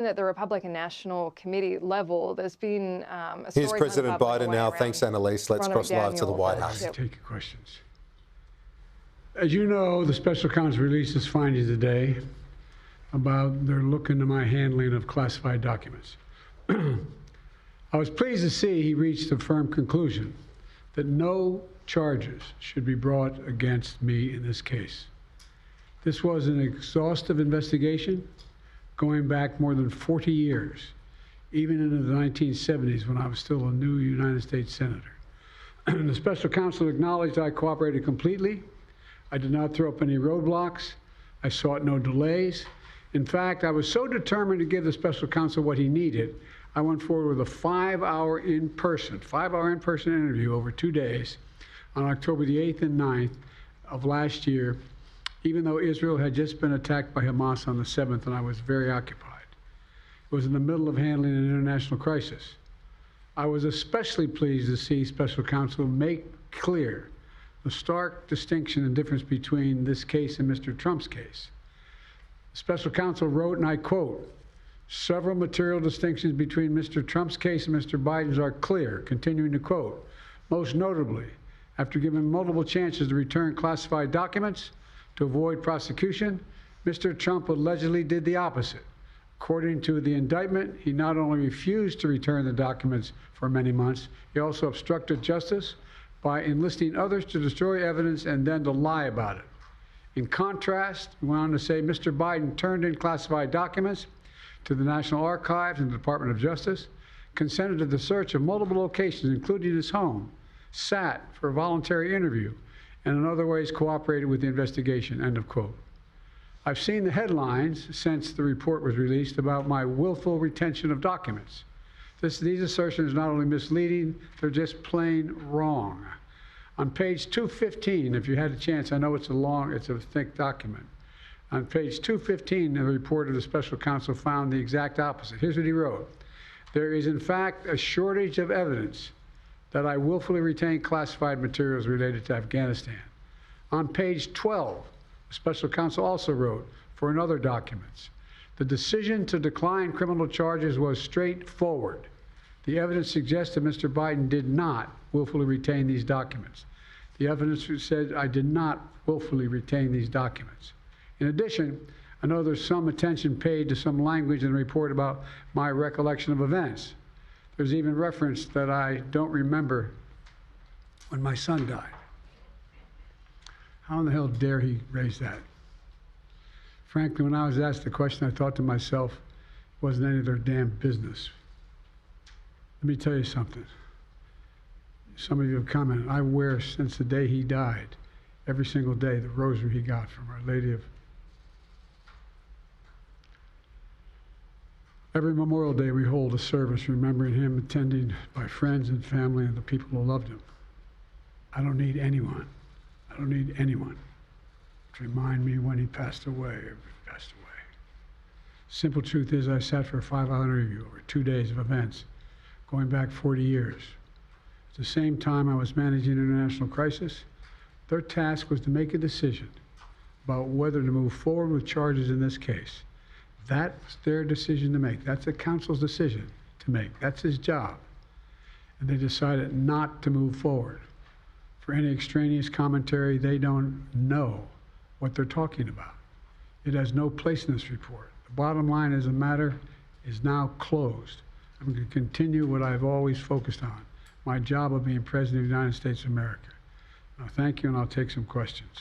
At the Republican National Committee level, there's been a story. Here's President Biden now. Thanks, Annalise. Let's cross live to the White House. Take your questions. As you know, the special counsel released his findings today about their look into my handling of classified documents. I was pleased to see he reached a firm conclusion that no charges should be brought against me in this case. This was an exhaustive investigation going back more than 40 years, even into the 1970s when I was still a new United States Senator. The special counsel acknowledged I cooperated completely. I did not throw up any roadblocks. I sought no delays. In fact, I was so determined to give the special counsel what he needed, I went forward with a 5-hour in-person interview over 2 days on October the 8th and 9th of last year, even though Israel had just been attacked by Hamas on the 7th and I was very occupied. It was in the middle of handling an international crisis. I was especially pleased to see special counsel make clear the stark distinction and difference between this case and Mr. Trump's case. Special counsel wrote, and I quote, "Several material distinctions between Mr. Trump's case and Mr. Biden's are clear," continuing to quote, "Most notably, after given multiple chances to return classified documents to avoid prosecution, Mr. Trump allegedly did the opposite. According to the indictment, he not only refused to return the documents for many months, he also obstructed justice by enlisting others to destroy evidence and then to lie about it. In contrast," he went on to say, "Mr. Biden turned in classified documents to the National Archives and the Department of Justice, consented to the search of multiple locations, including his home, sat for a voluntary interview, and in other ways cooperated with the investigation," end of quote. I've seen the headlines since the report was released about my willful retention of documents. These assertions are not only misleading, they're just plain wrong. On page 215, if you had a chance, I know it's a thick document. On page 215, the report of the special counsel found the exact opposite. Here's what he wrote. "There is, in fact, a shortage of evidence that I willfully retained classified materials related to Afghanistan." On page 12, the special counsel also wrote, for another documents, "The decision to decline criminal charges was straightforward. The evidence suggests that Mr. Biden did not willfully retain these documents. The evidence said I did not willfully retain these documents. In addition, I know there's some attention paid to some language in the report about my recollection of events. There's even reference that I don't remember when my son died. How in the hell dare he raise that? Frankly, when I was asked the question, I thought to myself, it wasn't any of their damn business. Let me tell you something. Some of you have commented, I wear since the day he died, every single day, the rosary he got from Our Lady of... Every Memorial Day, we hold a service remembering him, attended by friends and family and the people who loved him. I don't need anyone to remind me when he passed away or passed away. Simple truth is I sat for a 5-hour interview over 2 days of events going back 40 years. At the same time I was managing an international crisis, their task was to make a decision about whether to move forward with charges in this case. That's their decision to make. That's the counsel's decision to make. That's his job. And they decided not to move forward. For any extraneous commentary, they don't know what they're talking about. It has no place in this report. The bottom line is the matter is now closed. I'm going to continue what I've always focused on, my job of being President of the United States of America. Thank you, and I'll take some questions.